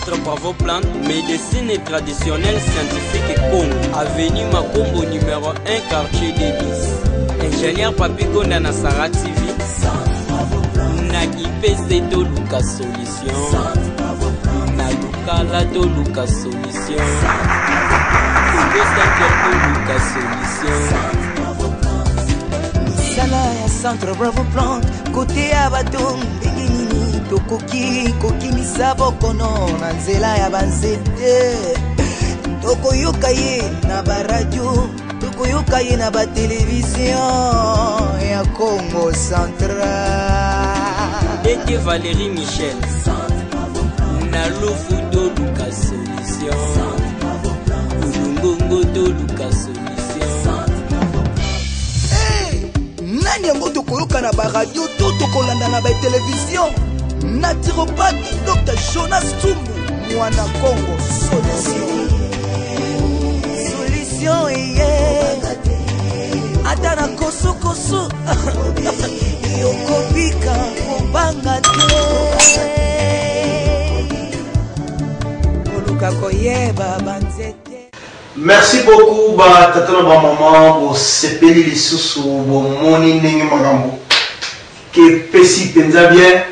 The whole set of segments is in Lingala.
Centre Bravo Plante, médecine traditionnelle scientifique et Congo. Avenue Makombo numéro 1, quartier des 10. Ingénieur Papi Gonda na Sarah TV. Na IPC to Luka Solution. Na Lukala to Luka Solution. Congo Center to Luka Solution. Sala ya Centre Bravo Plante, côté ya bato ndinini tokoki misabo kono na nzela ya banzete. Tokoyoka ye na ba radio, tokoyoka ye na ba télévision ya Congo Central. Dete Valérie Michel na Lofudo Luka Solution. Ulungongo to Luka Solution. Nani yango tokoyoka na ba radio to tokolanda na ba télévision. Naturopathe Dr Jonas Tsumbu mwana Congo Solution. Solution ata na koso yokobika kobanga te koluka koyeba banzete. Merci beaucoup ba tata ba maman bo sepeli lisusu bo moni ndenge makambo ke pesi penza bien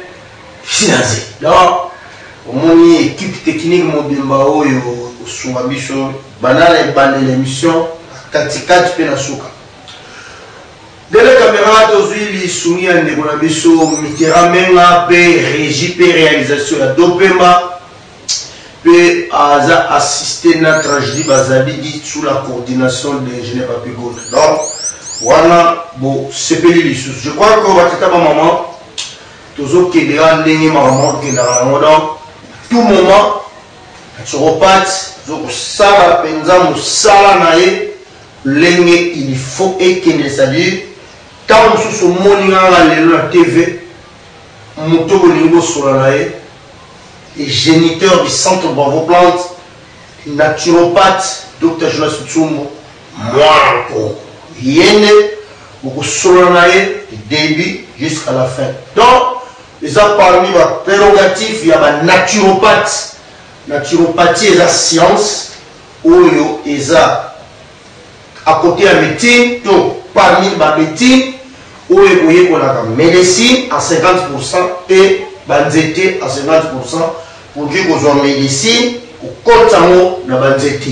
financé. Donc moni équipe technique mobimba oyo osunga biso banala ebande l'émission katikati pe na suka. De la caméra tozwi soumis à ndeko na biso Mitera Menga pe régie pe réalisation ya Dopema. Puis Aza assisté à la tragédie Bazali sous la coordination de l'ingénieur Papi Gonda. Donc, voilà, bon, c'est pas les sous. Je crois qu'on va être à maman, tous autres qui diront l'ingé maman qui dans donc tout moment, tu repartes, tu sala penza musala nae, l'ingé il faut et qu'il ne s'adire. Tant que ce morning à la TV, moto bolingo sur la nae. Et géniteur du Centre Bravo Plante, naturopathe, Dr Jonas Tsumbu, moi, Yene, beaucoup solanae, du début jusqu'à la fin. Donc, ils ont parmi les prérogatives, il y a la naturopathe. Naturopathie est la science, où ils ont à côté de la médecine, donc parmi les médecines, où ils ont la médecine à 50% et banzete à 50%. Pour dire qu'on a médecine, qu'on compte dans la banzete.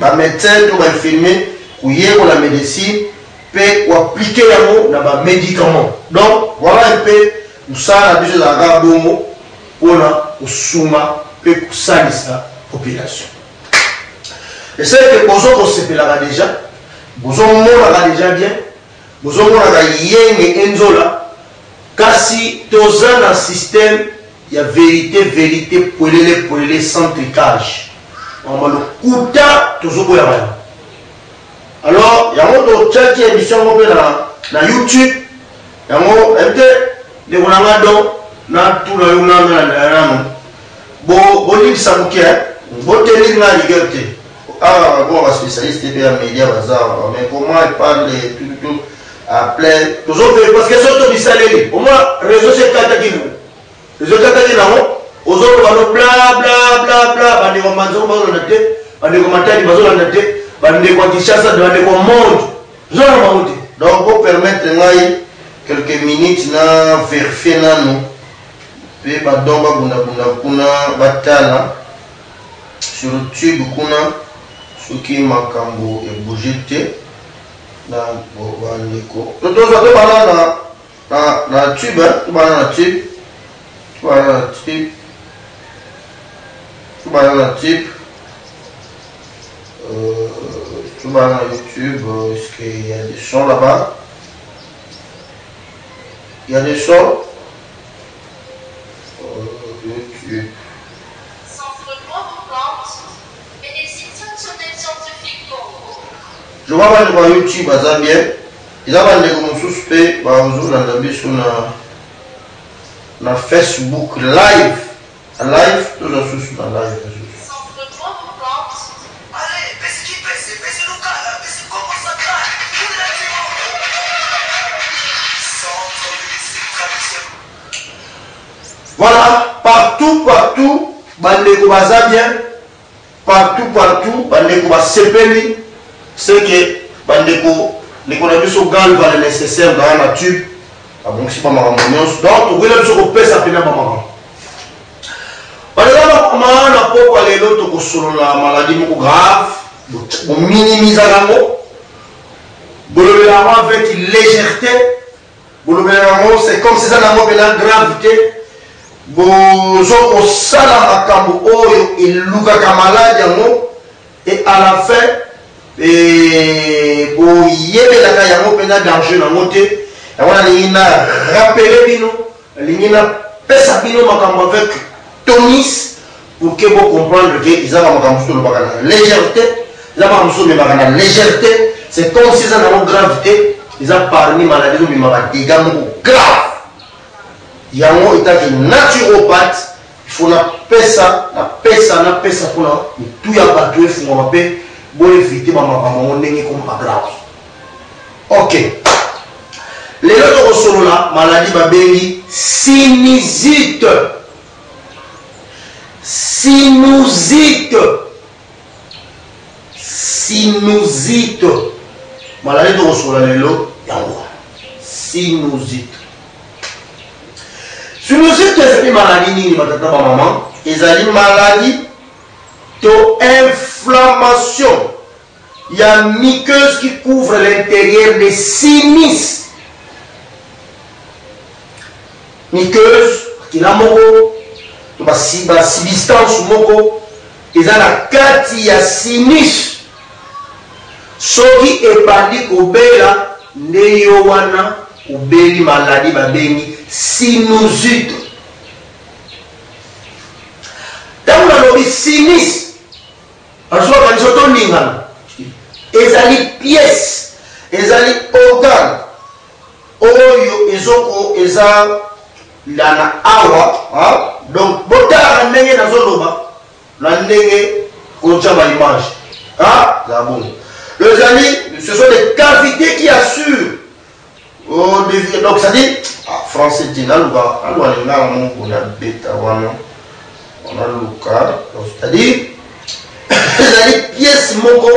Les médecins doivent infirmer, qu'on la médecine, puis qu'on applique dans les médicaments. Donc, voilà un peu où ça a besoin de la gabomo, pour la souma, puis pour ça, la population. Et c'est que vous avez déjà, vous avez déjà bien, vous avez yen et enzola, kasi toza na système. Il y a vérité, pour les sans tricage. On va le couta, toujours ya bana. Alors, il y a une autre émission na YouTube. Il y a une autre na tout le monde. Bon, il s'amouquait. Bon, tenir la liberté. Ah, bon, on spécialiste des médias, mais comment il parle tout à plein. Toujours parce que c'est tout salé. Au moins, réseau c'est cataclysme. Les autres attaquent là-haut, aux autres vont bla bla bla bla, bandé comme manzo, bandé comme matari, bandé comme Kinshasa, bandé comme monde. Donc pour permettre quelques minutes na vérifier nous, puis badonga kuna batala sur YouTube kuna ce qui makambo et bougité na bandeko. Donc on va na tube, na tube. Voilà le type. Voilà le type. Voilà YouTube. Est-ce qu'il y a des sons là-bas? Il y a des sons. YouTube. Centre Bravo Plante, médecine traditionnelle scientifique Congo. Je vois YouTube à Zambie. Ils ont des suspects. Na Facebook live tout ça sous na live. Centre Bravo Plante. Allez, baisse local, baisse Congo Central. Voilà, partout, bandeko baza bien partout bandeko basepeli c'est que bandeko ndeko na biso gal va le nécessaire dans la tube abongisi bamakambo nyonso donc tokoyela biso kopesa mpena bamakambo bandeko bakoma na poko ya lelo tokosolola maladi moko grave bominimiza yango bolobela yango avec légèreté bolobela yango c'est comme si eza nango mpena gravité bozo kosala makambo oyo elukaka maladi yango et à la fin boyebelaka yango mpena danger nango te yango nalingi na rappele bino nalingi napesa bino makambo avec tonis pour que vous comprendre que ils ont la légèreté, ils ont la légèreté, c'est comme si ils ont une gravité, ils ont parmi maladies mais des dégâts graves. Il y a un état de naturopathe, il faut la pesa pour la tout y a pas tout il faut m'appeler pour éviter ma maman n'est comme pas grave. Ok. Les autres sont là, maladie babéli, sinusite. Sinusite. Sinusite. Maladie de recevoir les lots, sinusite. Sinusite, c'est une maladie ni matata maman. Ils ont une maladie d'inflammation. Il y a une muqueuse qui couvre l'intérieur des sinus. Muqueuse, qui a moko. Substance moko eza na kati ya sinus soki epandi kobela nde yo wana obeli maladi babengi sinusite. Ntango nalobi sinus asoka nzoto ningana ezali pièce ezali organe oyo ezoko eza lana awa donc botala ndenge nazoloba na ndenge kochaba image ça bon les amis ce sont des cavités qui assurent donc ça dit français tina luka alwa linga mon kuna beta wana on a luka donc c'est à dire les pièces moko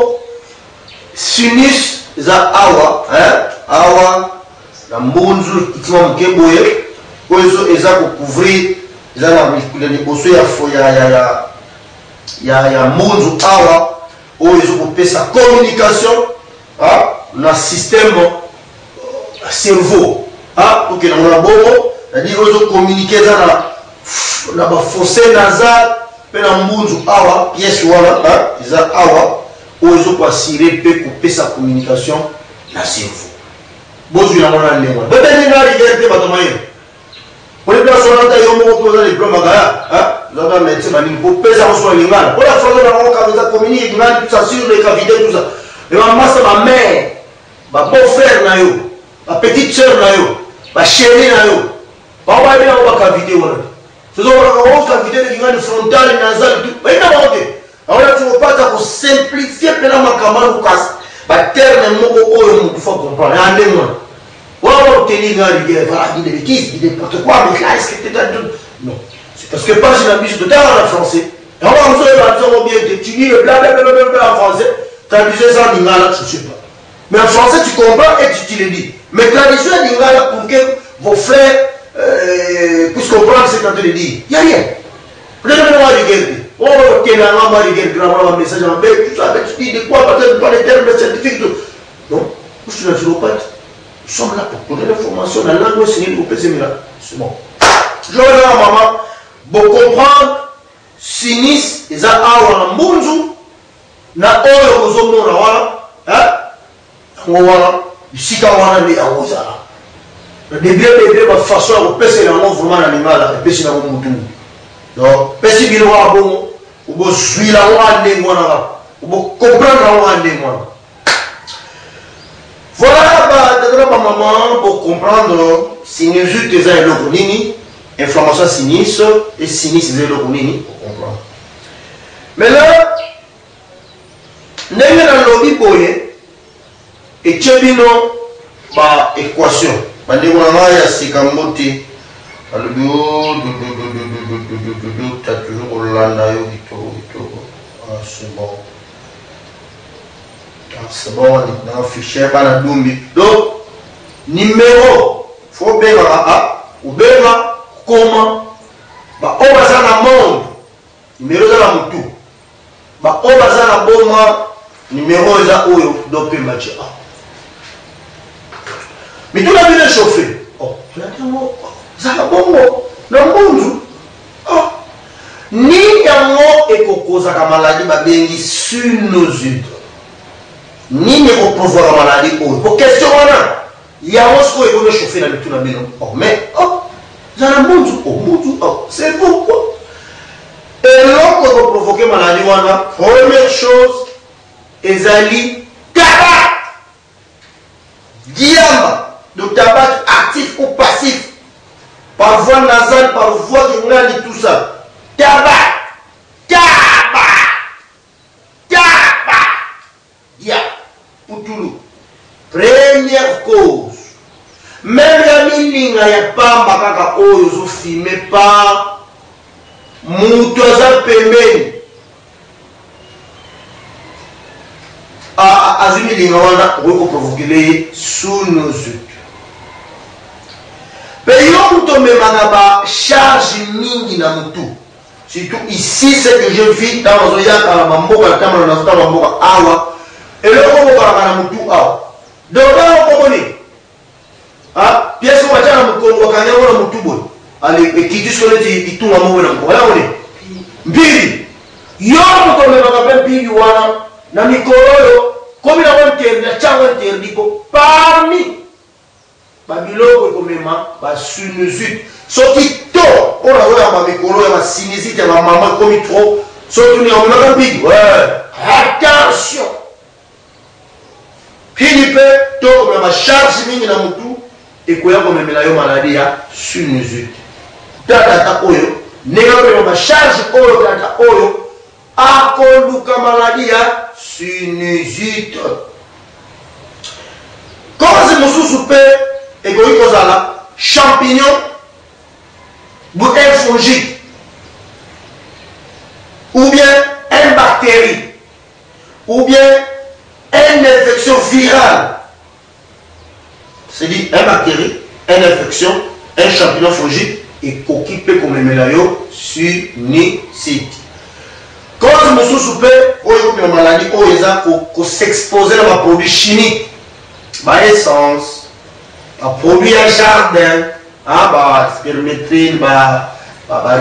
sinus za awa awa na mbunzu itima mkeboye oyo eza ko couvrir eza na liboso ya munzu awa oyo ezo kopesa communication na système cerveau pour que na bongo c'est-à-dire oyo ezo communiquer eza na bafossé nasal mpe na mbunzu awa pièce wana eza awa oyo ezo koassire mpe kopesa communication na cerveau bozwi yango na ndenge wana bebeninga rigere mpe bato mayele pour les personnes qui ont posé les diplômes, vous avez un médecin pour peser en soi les gars. Pour la fois, on a communiqué, tout ça sur les cavités, tout ça. Et maman, c'est ma mère, ma beau-frère, ma petite soeur, ma chérie, ma maman, elle a une cavité. C'est une cavité qui est frontale et nasale. Mais non, on ne pas simplifier ma camarade ou casse. Ma terme, il faut comprendre. Regardez-moi. Obtenir une rigueur, voilà, il dit des bêtises, il dit n'importe quoi, mais là, est-ce que tu non, c'est parce que pas j'ai l'habitude de temps en français. Et on va vous dire, bien, tu dis blablabla en français, traduisez ça en lingala, je ne sais pas. Mais en français, tu comprends et tu le dis. Mais traduisez en lingala pour que vos frères puissent comprendre ce que tu as train de dire. Il n'y a rien. Peut-être que moi, je regarde. Oh, ok, là, on va regarder un message en bête, tout ça, tu dis de quoi, peut-être pas les termes scientifiques. Non, je suis naturopathe. Nous sommes là pour donner l'information, la langue est signée pour passer là. C'est bon. Je vais dire à maman, pour comprendre, sinus, ils ont un mbunzu, na oyo ozomona wala, wala, isika wana ni awozala. Le début, ma façon de passer vraiment l'animal, et passer dans mon mouton. Donc, passer bien à bon, ou bon, suivre la wana, ou bon, comprendre la wana. Voilà, maman, pour comprendre sinusite et l'okonini, inflammation sinus et sinus et l'okonini, pour comprendre. Mais là, nous avons un lobby pour et tchébino par équation. Nous avons un lobby tu as toujours Orlando Kitoko. Ah, c'est bon. Ah, c'est bon, on a un fichier, on a Dumbi. Donc, numéro, il faut bien ou bien comment, bah, on va dans le monde, numéro dans la moto, bah, on va dans le boma, numéro est là où donc il m'a dit, ah. Mais tout a bien chauffé. Oh, il a dit, ça va bon, le monde, oh. Ni yango ekokoza ka maladie ba bengi sinusite. Ni ne ko pouvoir maladie o. Pour question wana, yango sko eko chauffer na bitu na bino. Oh, mais oh, zana mundu, oh, c'est pourquoi. Et l'autre ko provoquer maladie wana, première chose, ezali tabac. Diama, de tabac actif ou passif. Par voie nasale, par voie et tout ça. Tabac. Dia. Poutoulou. Première cause. Même la milinga ya pamba kaka oyo zo filmé par Moutoza pembeni. Azumi linga wana ko provoquer les sinusite. Payons to memana ba charge mingi na mutu. Surtout ici, c'est que je vis dans le Zoya, dans la Mamboka, dans la Mamboka, Awa, et le Mamboka, dans la Moutou, Awa. Donc, là, on connaît. Ah, pièce où on va dire, on va gagner un Moutou. Allez, et qui dit ce qu'on dit, il tourne à mon nom. Voilà, on est. Bili. Yo, on va faire Bili, Wana, Namikoro, comme il a un terme, il a un terme, parmi. Babylone, comme il m'a, sinusite. Sorti tôt, on a vu un micro, il y a un sinusite, il y a un maman comme trop. Sorti, on a un big. Ouais, attention. Philippe, tôt, on a un charge mini dans mon tout. Et quoi, comme il y a une maladie, sinusite. Tata oyo, négalement, on a charge oyo, tata oyo. Akoluka maladie, sinusite. Comment c'est mon sous-soupé, égoïque aux ala, champignon. Ou un fongite, ou bien une bactérie, ou bien une infection virale. C'est-à-dire une bactérie, une infection, un champignon fongite et coquille peut comme mélayo sinusite. Quand je me suis soupé, il y a une maladie qui s'exposer à un produit chimique, à essence, à produit à jardin. Ah bah spermétrine,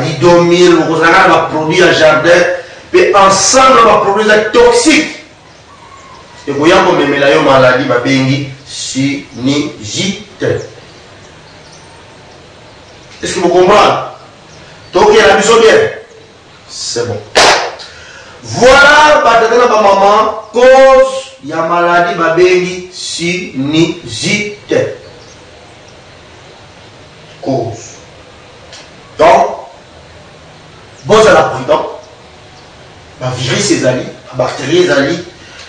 lidomil, on a produit à jardin, et ensemble on va produire des toxiques. Et vous voyez comme les maladies, bah bengi sinusite. Est-ce que vous comprenez? Donc il y a la mission bien. C'est bon. Voilà, bah maman, cause il y a maladie, bah bengi sinusite. Cause. Donc, bon, c'est la prudence. La virus est allé, la bactérie est allée,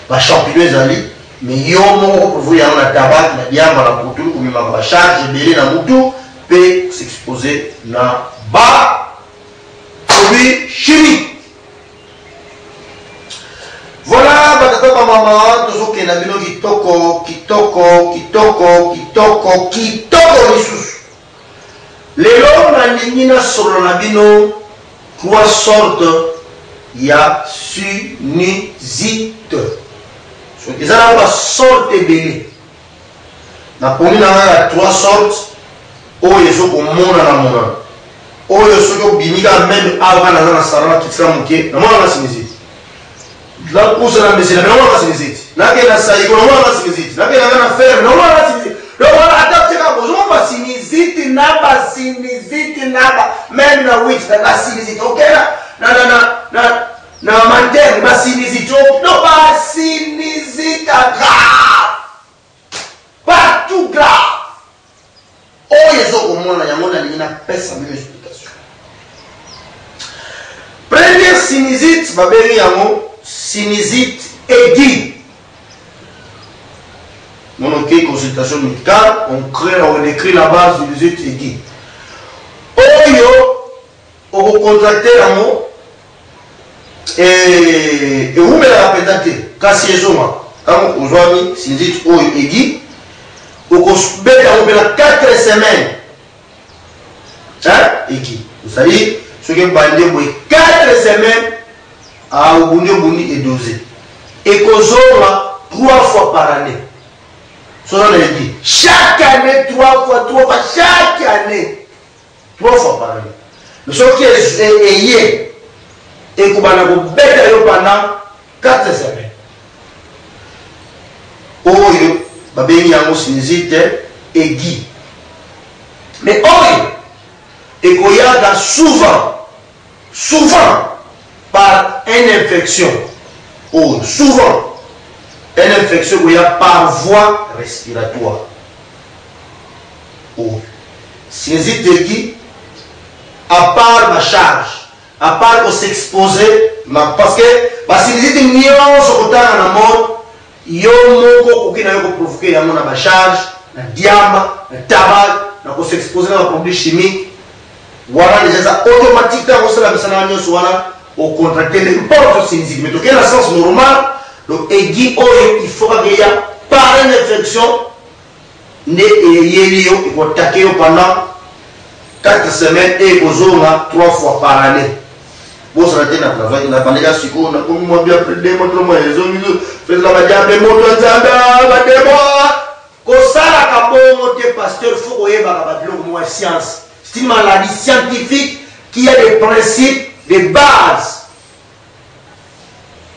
la champignon est allé, mais il y a un moment où il y a un tabac, il y a un bouton, ou même un charge, il y a un bouton, peut s'exposer dans bas produits chimiques. Voilà, batata maman, toujours qu'il y a un bino qui toko, les sous. Les lois na sur la bino, trois sortes, il y a sinusite. Ils ont trois sortes de bébés. Na poni na il y a trois sortes. Oh, il y a ceux qui mona na mona. Oh, il y a ceux qui bimiga même avant na sarana qui fait monter. Na mona na sinusite. La pousse na mesina, na mona na sinusite. Na ke na saïko, na mona na sinusite. Na ke na ferme, na mona na sinusite. Donc voilà, adapté à vous, on va sinusite, même la witch, la sinusite, ok na manter, la sinusite, non pas sinusite grave, partout grave. Oh, il y a ce qu'on a pèse sa même explication. Première sinusite, va bien sinusite aiguë. On fait consultation médicale, on écrit la base du sinusite aiguë. au contracté l'amour et vous me la répétez kasi ezoma quand vous avez sinzit ou egi au bête on la 4 semaines hein egi vous savez ce que bandé 4 semaines à Obundi et dosé et kozoma 3 fois par année. Cela l'a dit. Chaque année, 3 fois, chaque année. 3 fois par année. Mais ce qui est hier, et qu'on va pendant 4 semaines. Oyo, babé yango sinizite, et Guy. Mais oyo, et qu'on y a souvent, par une infection. Oh, souvent. Une infection où il y a par voie respiratoire. Oh. Sinusite qui, à part ma charge, à part qu'on s'exposer, parce que la sinusite n'y a pas de temps dans le monde, il y a un qui provoquer ma charge, la diamant, le tabac, on s'exposer à un produit chimique. Voilà, déjà automatiquement, on se la mise au contracter n'importe sinusite. Mais dans le sens normal, donc, il faut qu'il y ait par une infection, il faut attaquer pendant 4 semaines et 3 fois par année. Bon, ça va être travail, la pandémie, si on a bien pris des mots, fait la bagarre des mots, pasteur, il faut que la science. C'est une maladie scientifique qui a des principes, des bases.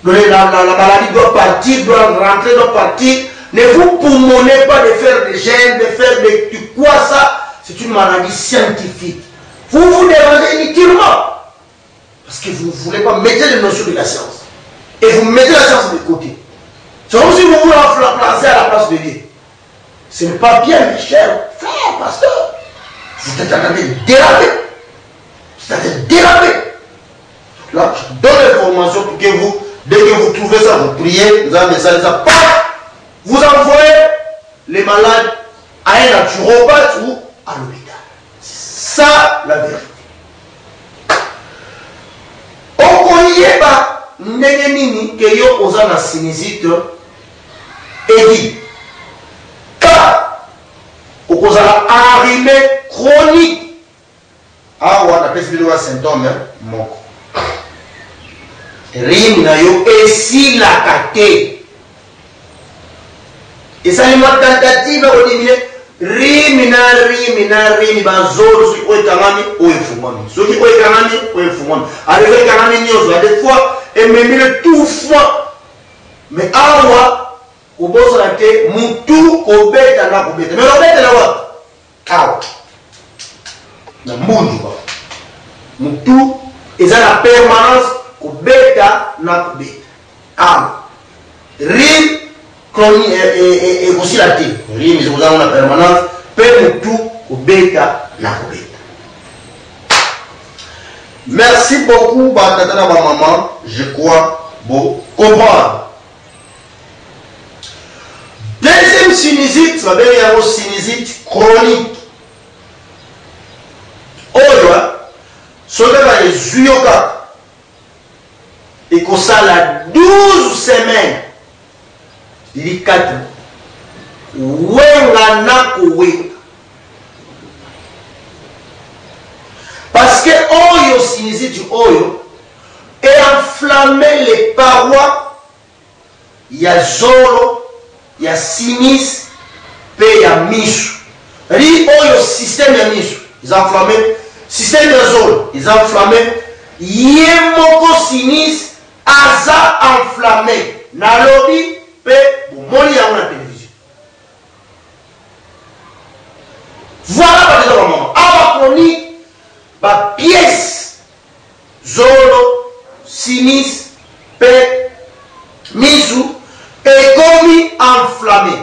La maladie doit partir, doit rentrer, doit partir. Ne vous poumonnez pas de faire des gènes, de faire des... Quoi ça? C'est une maladie scientifique. Vous vous dérangez inutilement. Parce que vous ne voulez pas mettre les notions de la science. Et vous mettez la science de côté. C'est comme si vous voulez la placer à la place de Dieu. Ce n'est pas bien, mes chers frères, pasteur. Vous êtes en train de déraper. Vous êtes en train de déraper. Là, je donne l'information pour que vous... Dès que vous trouvez ça, vous priez, vous avez ça, vous envoyez les malades à un naturopathe ou à l'hôpital. C'est ça la vérité. Okoye ba ndenge nini ke yo oza na sinusite edi. Ka okozala arrhée chronique. Ah ouais, on appelle ça symptôme moko. Rime na yo esilaka te. Esalima tentative o diminuer rime na bazolo soki oyo ekangami oyo efungwami soki oyo ekangami oyo efungwami arrive ekangami nyonso ya des fois ememile tout fois mais awa kobosana te mutu kobeta na kobeta mais kobetela wapi awa na mbundu ba mutu eza na permanence kobeta na kobeta awa rime chronique et aussi la tête. Rime je vous en la permanence peut tout kobeta na kobeta. Merci beaucoup batata na maman, je crois bon comprendre. Deuxième sinusite, ça veut dire sinusite chronique. Oyo soki ba ezuyoka et que ça la 12 semaines likatu wenga na kowenga parce que oyo sinusite oyo et enflammer les parois ya zolo ya sinus pe ya misu ri oyo système ya misu ils enflammé système ya zolo ils enflammé yemoko sinus aza enflammé na lobi bon, il y a une télévision. Voilà ce que je dis. Avant ma pièce, zolo, sinus, pe, misu, et commis enflammé.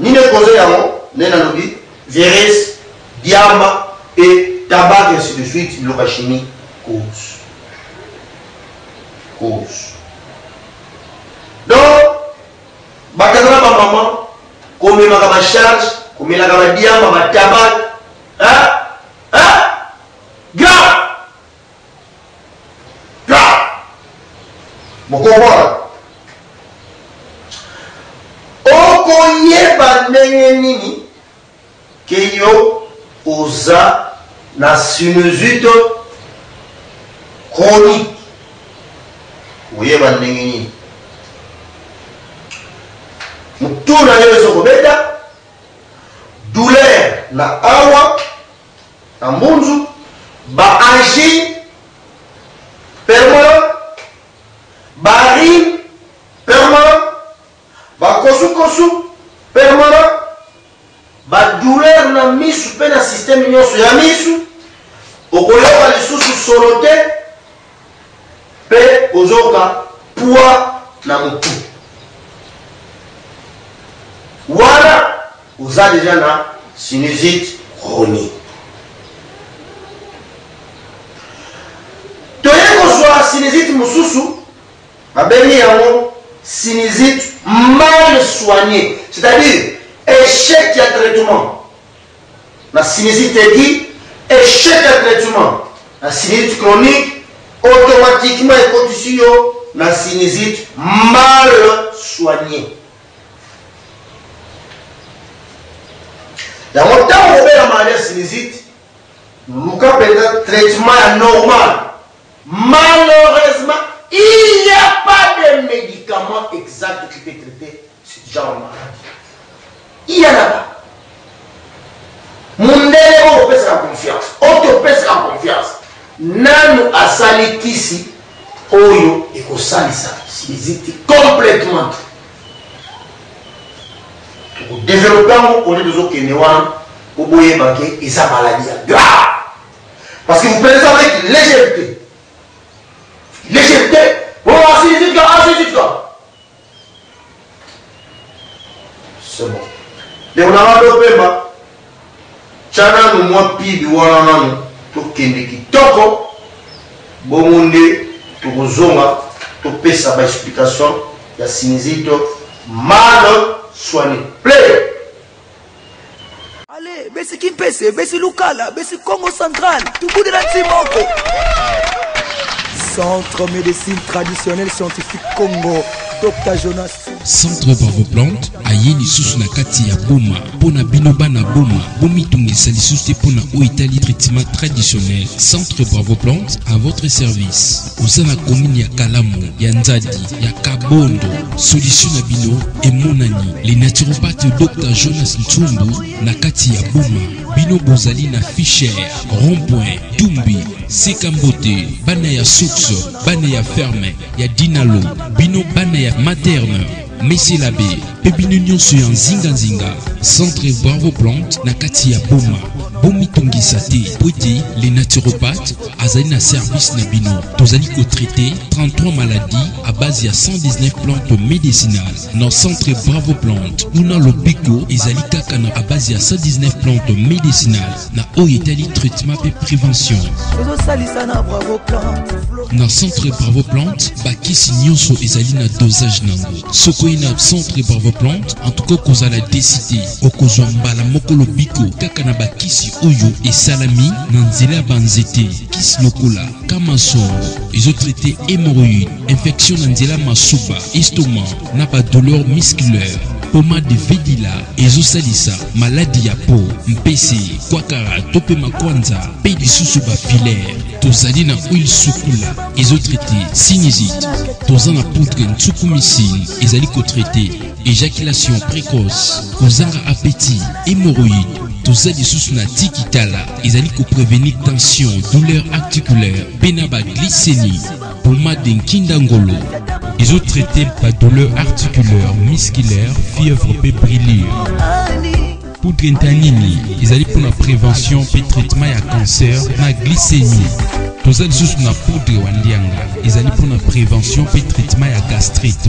Ni ne cause yamo, ni na lobi, virus, diama et tabac et ainsi de suite, l'orachimie cause. Donc, bakazala ba maman, comme ma charge, comme la diama, ma tabac, mokomona okoyeba ndenge nini ke yo oza na sinusite chronique. Oyeba ndenge nini mutu na yo ezokobeta, douleur na awa na mbunzu, baangine permanent, barine permanent, bakosukosu permanent, badouleur na misu mpe na système nyonso ya misu, okoyoka lisusu solo te mpe ozoka poids na mutu. Wana oza deja na sinusite chronique. Toye kozwa sinusite mosusu babengi yango sinusite mal soignée, c'est-à-dire échec ya traitement. Na sinusite aiguë, échec ya traitement. Na sinusite chronique, automatiquement ekotisi yo na sinusite mal soignée. Dans mon temps, on fait la maladie sinusite, nous avons traitement normal. Malheureusement, il n'y a pas de médicament exact qui peut traiter ce genre de maladie. Il n'y en a pas. Mon élève, on peut se la confiance. On peut se la confiance. Nanu asali kisi, oyo, et qu'on salisse sinusite complètement. Pour développer, on est besoin que vous ayez banqué et sa maladie grave. Parce que vous prenez ça avec légèreté. Légèreté. Bon, ainsi, c'est bon. Mais on a développé, Chana nous moins pire, nous tout qui toko, bon monde, tout zonga, tout paie sa explication, il y a sinusite mal soigné. Play. Allez, besi Kimpese, besi Lukala, besi Congo Central, tout bout de la Timoko. Centre médecine traditionnelle scientifique Congo, Dr Jonas. Centre Bravo Plante, ayeni susu na kati ya boma, pona binoba na boma, bomi tungisa lisusu pona oitali traitement traditionnel. Centre Bravo Plante à votre service. Osana commune ya Kalamu, ya Nzadi, ya Kabondo, solution na bino et monani. Les naturopathes Dr Jonas Ntumbu na kati ya boma, bino bozali na Fischer, Rond-Point, Tumbi, Sekambote, bana ya Soukso, bana ya Ferme, ya Dinalo, bino bana ya Materne, Messie Labé, Pebino Nyonso ya Nzinga, Centre Bravo Plante, na kati ya boma, bomi tongisa te, poete, les naturopathes, azali na service na bino, tozali ko traiter 33 maladies à base ya 119 plantes médicinales. Dans Centre Bravo Plante, una lobiko ezali kaka na à base ya 119 plantes médicinales, na oitali traitement et prévention. Dans Centre Bravo Plante, bakisi nyonso ezali na dosage nango. Soko ina Centre Bravo Plante, en tout cas kozala décidé, okozwa mbala mokolo biko kaka na bakisi oyo et salami nanzela banzete, kis lokola, kamaso, ils ont traité hémorroïdes, infection nanzela masuba, estomac, n'a pas douleur musculaire, pomade de vedila, ezosalisa, maladie ya peau, mpese, kwakara, tope makwanza, pedi susuba filaire, tozali na huile sukula, ils ont traité sinusite, tozana na poudre nsukumicine, ezali ko traité éjaculation précoce, kozanga appétit, hémorroïdes, tozali susu na tikitala, ezali ko prévenir tension, douleur articulaire, benaba glycémie, pomade nkindangolo. Ils ont traité par douleur articulaire, musculaire, fièvre et brûlure. Poudre ntanini, ils allaient pour la prévention et traitement à cancer, na glycémie. Tous les sous na poudre wandianga, ils allaient pour la prévention et traitement à gastrite.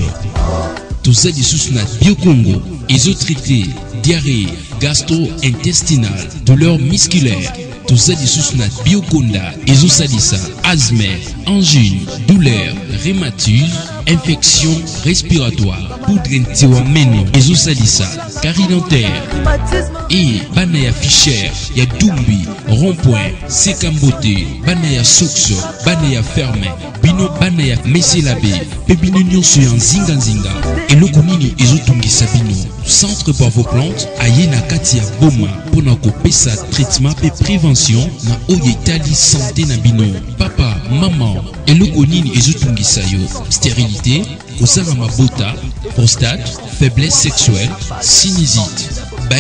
Tous les sous na biocongo, ils ont traité diarrhée, gastro-intestinale, douleur musculaire. Tozali sous na bioconda, ezosalisa, asthme, angine, douleur, rhumatisme, infection respiratoire, poudre ntiwameno, ezosalisa, carie dentaire, et bana ya Fischer, ya Dumbi, Rond-Point, Sekambote, bana ya Soukso, bana ya Ferme, bino bana ya meselabe pe bino nyonso ya nzinga eloko nini ezotungisa bino. Centre par vos plantes aye na kati ya boma mpona kopesa traitement pe prévention na oyo etali santé na bino. Papa, maman, eloko nini ezotungisa yo? Stérilité, kozanga mabota, prostate, faiblesse sexuelle, sinusite,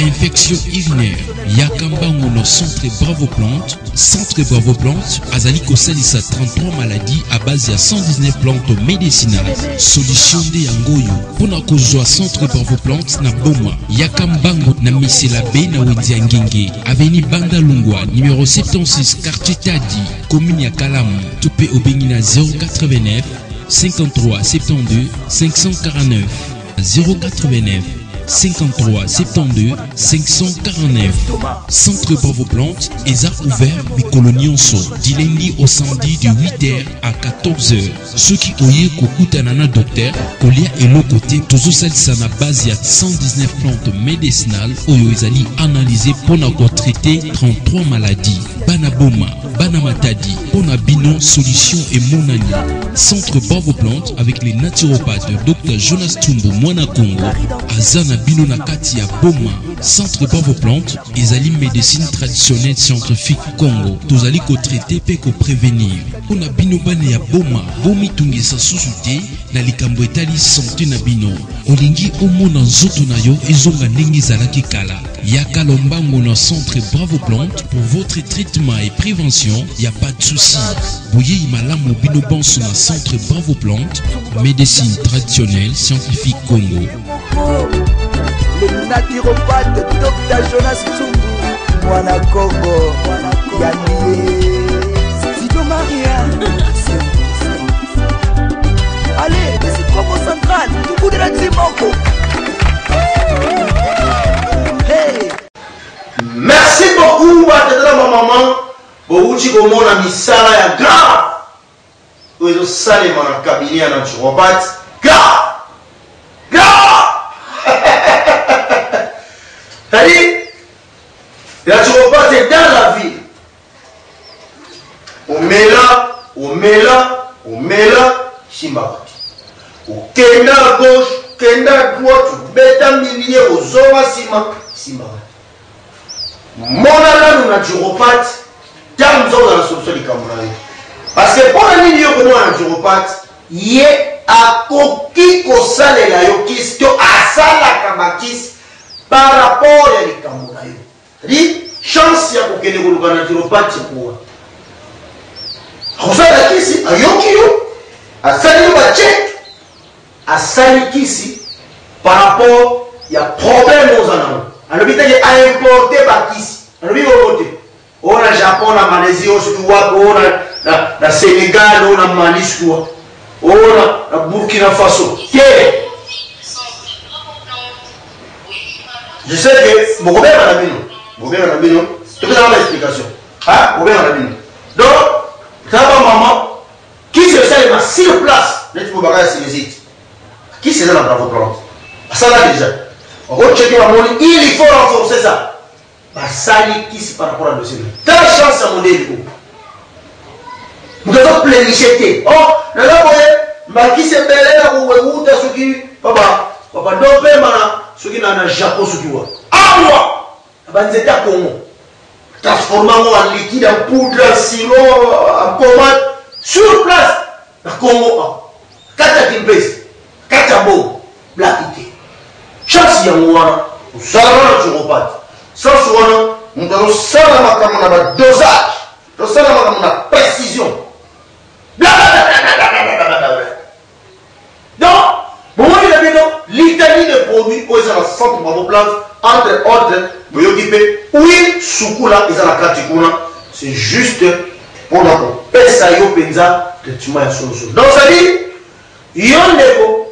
infection urinaire, yakambango no centre Bravo Plante. Centre Bravo Plante azali kosalisa 33 maladies à base ya 119 plantes médicinales. Solution de yangoyo pona kozwa centre Bravo Plante na boma yakambango na meselabe na wenzi ya ngenge avenue Banda Lungwa numéro 76 quartier Tadi commune ya Kalamu. Topé obengi na 089 53 72 549 089 53 72 549. Centre Bravo Plante est ouvert mikolo nyonso du lundi au samedi de 8h à 14h. Ceux qui oye kokutana na docteur kolia eloko te tozosalisa na base ya 119 plantes médicinales oyo ezali analysé pona ko traiter 33 maladies. Bana boma, bana matadi, pona bino solution et monani. Centre Bravo Plante avec les naturopathes Dr Jonas Tumbo Mwana Congo Azana bino na kati ya boma. Centre Bravo Plante ezali médecine traditionnelle scientifique Congo. Tozali ko traiter pe ko prévenir. Pona bino bana ya boma, bomi tungisa susu te na likambo etali santé na bino. Olingi omona nzoto na yo ezonga ndenge ezalaki kala. Yaka lombango na Centre Bravo Plante pour votre traitement et prévention, y a pas de souci. Boye imalamu bino bonso na Centre Bravo Plante, médecine traditionnelle scientifique Congo. Le naturopathe Dr Jonas Tumbu Mwana Congo Yannier Sido Maria. Allez, c'est Promo Central, tout bout de la Timoko. Hey. Merci beaucoup à maman. Bouchi komona misala ya grave. Oyo salema na cabinet ya naturopathe. Grave. C'est-à-dire, la naturopathe est dans la ville. On met là, Shimbabati. Au kenda à gauche, kenda à droite, bêta milieu, aux hommes Shimbabati. Mon ala naturopathe, dans la solution du Cameroun. Parce que pour la ligne comme un naturopathe, il y a coquille au salé la yokis, to asala kamakis par rapport à les Cameroun. C'est-à-dire, chance ya kokene koluka naturopathe pour. Kosala kisi ayokio, asali ba check, asali kisi par rapport ya problème aux anneaux. Alors, il a importé par kisi. Alors, on a Japon, on a Malaisie, on a Sénégal, on a Mali, on a Burkina Faso. Je sais que mon père a mis tout dans l'explication. Mon père a mis. Donc, ça va maman, qui se sert sur place, qui se sert dans Bravo Plante. Ça là déjà. On va checker la monnaie, il faut renforcer ça. Basali qui c'est par rapport à dossier. T'as la chance à mon délit. Nous devons planifier. Oh, là là, ma qui s'est belle là où t'as ce qui, papa, donc mana, ce qui n'a Japon ce qui voit. Ah moi, banzete à Congo, transformant en liquide, en poudre, en sirop, en pommade, sur place, à Congo, Katakimpes, Katabo, Blackité. Chance ya mwana, nous allons naturopathe. Sans soin, nous allons savoir dosage, nous allons savoir précision. Donc, moment il a dit non, l'Italie de produits où ils ont la centre Bravo Plante, entre autres, oui, Soukoula, ils ont la Katikuna, c'est juste pour la Pesayo Penza, que tu m'as solution. Donc, ça dit, il y a un défaut,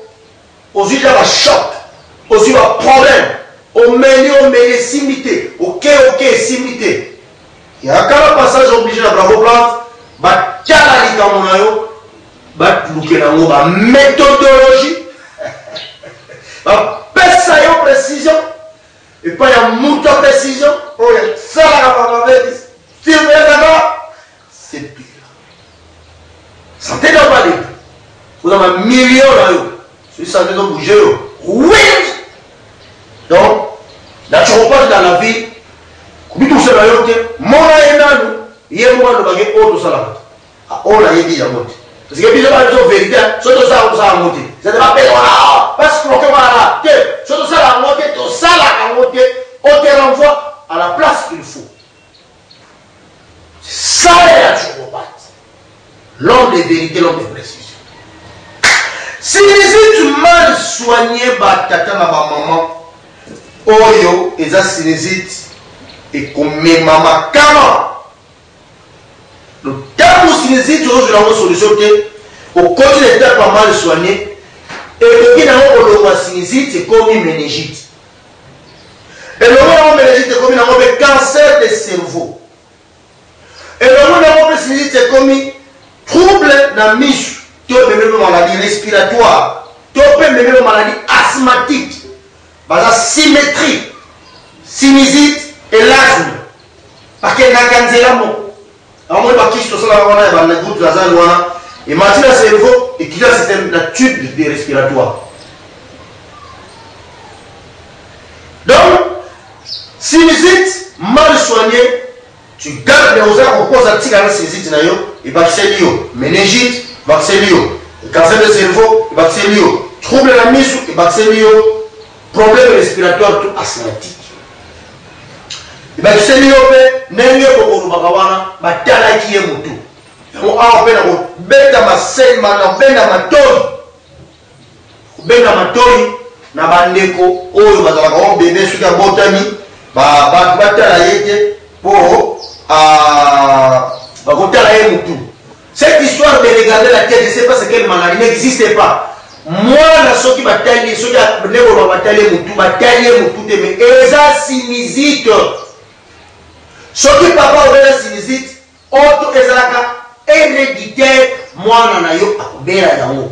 aussi il y a un choc, aussi il y a un problème. On met simité, ok, simité. Il y a un passage obligé à Bravo Plante, bah, tiens la likamonayo, bah, l'oukenango, bah, méthodologie, bah, pessayo précision, et pas y a mouton précision, oh, ça la c'est pire. Santé normale. vous avez un million là. Si ça ne doit bouger, oui. Donc, naturopathe dans la vie, comme tout cela, mon aïe, il y a un moment où il y a autre salade. On a dit la monte. Parce que les gens ont vérité, surtout ça, on a monté. C'est de la paix, voilà. Parce que voilà, surtout ça, la monté, tout ça, la monté, on te renvoie à la place qu'il faut. C'est ça est naturopathe. L'homme de vérité, l'homme de précision. Si tu mal soigné, tata na maman, oyo, et ça sinésite, et comme maman, comment? Le temps où sinésite, tu as une solution, au côté de ta pas mal soigné, et le qui n'a pas de sinésite, c'est comme une méningite. Et le mot méningite, c'est comme un cancer du cerveau. Et le mot sinésite, c'est comme un trouble dans la miche. Tu peux même une maladie respiratoire, tu peux même une maladie asthmatique, la symétrie, sinusite et l'asthme. Parce qu'il y a un cancer. Alors, moi, je suis là, je suis là, et maintenant, le cerveau et qui a un système de tube respiratoire. Donc, sinusite mal soigné, tu gardes les osaires au cause de la sinusite, et vaccin, méningite, vaccin, cancer du cerveau, vaccin, trouble de la mise, vaccin, problème respiratoire, tout asthmatique. Vaccin, n'est pas pour nous, batala qui est moutou. On a appelé benda ma sel, benda ma toi, na bandeko, oh, bazala bébé sur la botanie, batala yete pour batala moutou. Cette histoire de regarder la tête, je ne sais pas ce qu'elle maladie n'existait pas. Moi, la soki qui bataille, ceux qui ont bataillé moutou, mais eza sinusite. Ce qui papa ouvert la sinusite, auto ezalaka héréditaire, moi na yo akobela yango.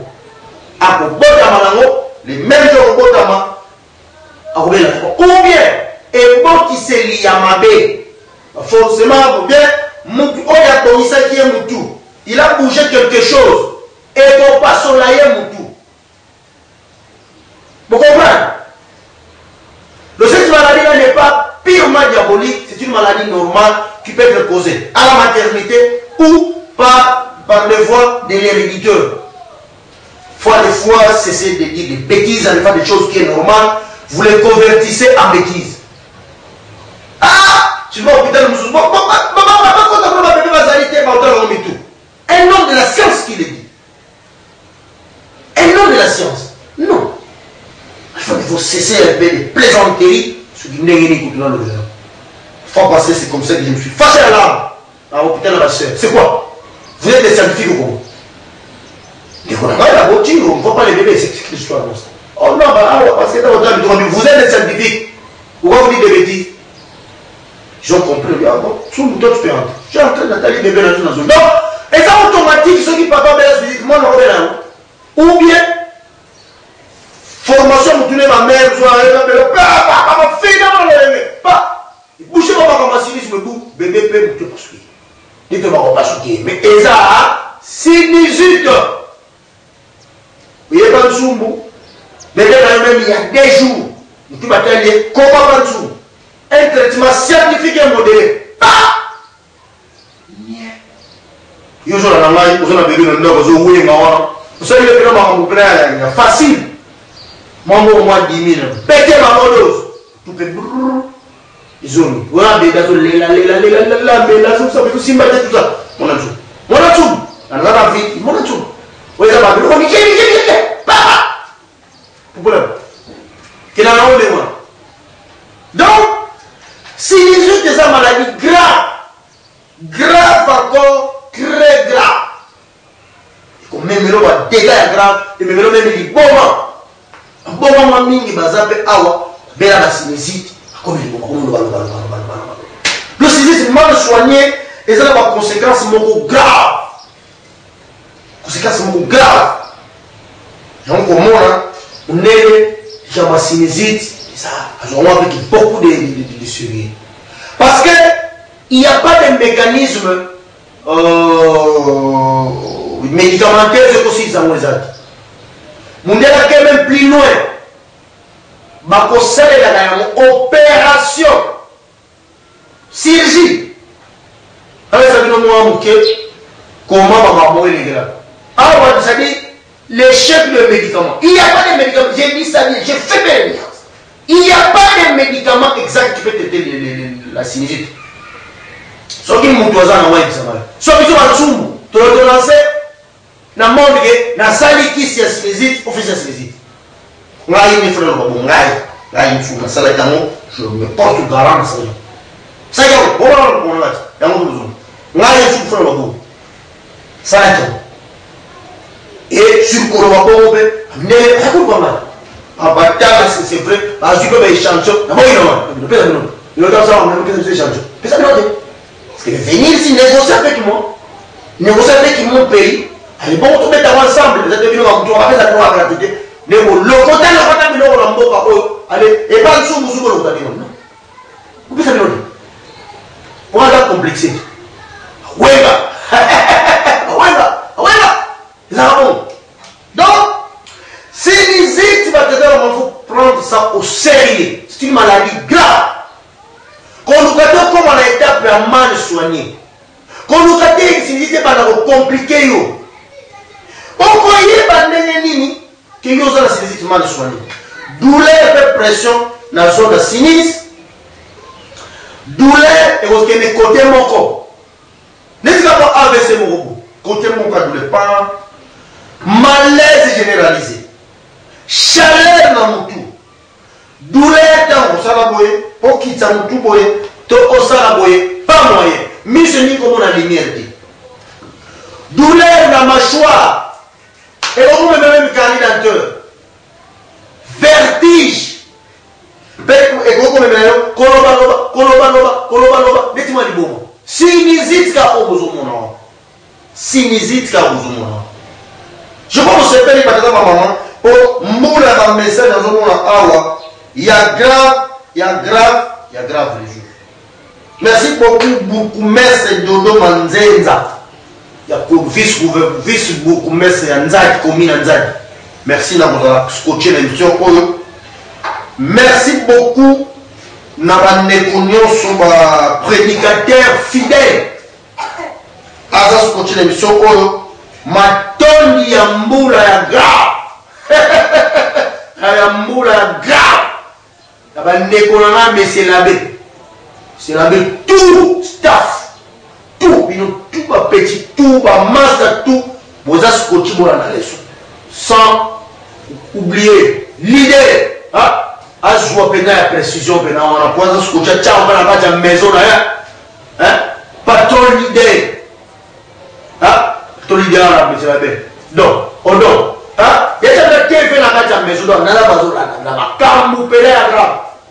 Akobotama nango, les mêmes jours akobotama, akobela yango. Ou bien, ebokiseli ya mabe. Forcément, ou bien, mutu oya tonisa qui est mutu. Il a bougé quelque chose. Et pour pas soleil mutu. Vous comprenez? Cette maladie n'est pas purement diabolique, c'est une maladie normale qui peut être causée à la maternité ou par les voies de l'héréditeur. Il faut des fois cesser de dire des bêtises, à faire des choses qui sont normales, vous les convertissez en bêtises. Ah, tu vas au hôpital, un homme de la science qui le dit. Un homme de la science. Non. Il faut cesser un peu de plaisanteries. Il faut passer, c'est comme ça que je me suis fâché à l'âme. À l'hôpital de ma soeur. C'est quoi? Vous êtes des scientifiques ou comment? On ne voit pas les bébés, c'est l'histoire. Oh non, parce que vous êtes des scientifiques. Pourquoi vous dites des bêtises? Ils ont compris. Ah bon, tout le monde peut rentrer. J'ai en train d'attaquer les bébés dans une zone. Donc, et ça automatique, ceux qui papa physique, moi, non, ou bien, formation, vous tournez ma mère, vous pas, bouchez moi comme un sinus, me boue, bébé peut me poursuivre. Dites-moi, pas choquer. Mais Eza, sinusite. Vous voyez, pas de soumou. Bébé, même il y a des jours, vous m'attendez, comment pas de soumou. Un traitement scientifique et modéré. Pas. Vous avez bébé dans le vous avez vous savez, le prénom, facile. Moi, moi, 10 000. Pété ma dose. Tout fait brrrr. Ils ont mis. Voilà, mais ça fait tout simple, tout ça. Mon atout. Mon atout. On a la vie. Mon atout. Oui, ça va. On dit, papa. Problème. Qu'il en a un de moi. Donc, si les autres, des maladies grave encore, très grave. Même le dégâts grave, et même le même dit bon moment mingi bazape awa bela la sinusite comme il le sinusite mal soigné et ça a des conséquences graves. Conséquences graves. Donc on est dans la sinusite et ça on a avec beaucoup de suivi. Parce que il n'y a pas de mécanisme médicamenteux aussi dans les autres. Mundela qui est même plus loin. Bakosale la opération. Chirurgie. Alors ça veut dire comment on va mourir les gars. Alors ça dit l'échec de médicaments. Il n'y a pas de médicaments. J'ai dit ça, j'ai fait bien. Il n'y a pas de médicament exact qui peut traiter la sinusite. Ce qui est ça va. Ce qui est tu as lancé dans le monde que dans sali qui c'est sinusite, on fait ça sinusite. On a une frère bon, on a une fou dans sali tango, je me porte garant dans ça. Ça y est, on a on a une fou frère bon. Ça et sur le corps ne pas mal. Ah bah c'est vrai, ah je peux échanger. D'abord il pas non. Il doit ça on peut échanger. Parce que venir ici négocier avec moi. Négocier avec mon pays, allez bon tout mettre ensemble, vous êtes venus à vous rappeler la loi gratuité. Mais le côté on mboka allez et pas sous vous le côté non. Vous pouvez savoir. On va complexer. Ouais là bon. Donc sinusite il faut prendre ça au sérieux. C'est une maladie grave. Quand nous regardons comment on a été mal soigné. Quand nous regardons sinusite pas compliqué yo. On croyait pas nini que yo ça la sinusite mal soigné. Douleur et pression dans la zone de sinus. Douleur et vous avez côté mon corps. N'est-ce pas AVC mon robot. Côté mon corps douleur pas. Malaise généralisé. Chaleur dans mon tout. Douleur dans le salaboye. Pour quitter mon tout boye. To au salaboye. Pas moyen. Mise ni comme on a lumière dit. Douleur dans la mâchoire. Et on me même candidateur. Vertige. Et on me même koloba. Dites-moi du bon. Sinusite ka obozomono. Sinusite ka obozomono. Je pense que c'est pas les maman. Pour moula dans le message dans le monde awa. Il y a grave les jours. Merci beaucoup, merci Dodo Manzenza. Il y a vice beaucoup, merci Anzad, commune Anzad. Merci d'avoir scotché l'émission. Merci beaucoup, Nabanekonion, son prédicateur fidèle. Aza scotché l'émission. Matoni ya mbula ya grave. Ya mbula ya grave. Nabanekona mais c'est l'abbé. C'est l'abbé tout staff. Tout, tout petit, tout, masse, tout. Vous avez scotché dans la leçon. Sans oublier l'idée. À jouer à la précision, on a quoi scotché, on a pas de maison là. Pas trop l'idée. Tout l'idée là, monsieur l'abbé. Donc, on donne. Il y a des gens qui ont la maison, on a la maison là. On a la cam, on a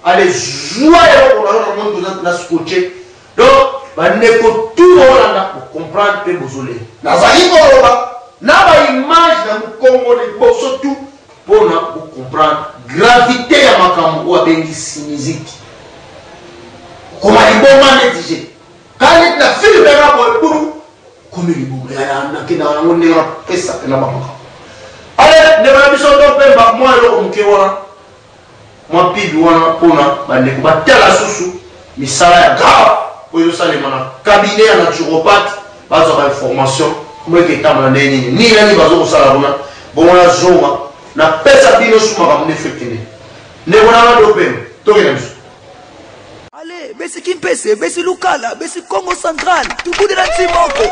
allez jouer on a scotché. Donc, il faut tout le monde pour comprendre que vous voulez. Dans la image dans le Congo, surtout pour comprendre la gravité de ma cam ou à béni sinusite. Comment il faut manétiser. Quand il a fait le rapport pour nous, comme il est allez, ne va pas sortir moi moi pibi wana pona bande ko batela susu misala ya grave oyo salemana cabinet ya naturopathe bazo ba information moi ke tamana nini ni nani bazo ko sala bona bona zoma na pesa bino suma ba mnefekene ne bona ndo pem tokena biso. Allez, besi Kimpese, besi Lukala, besi Congo Central, tout bout de la Timoko.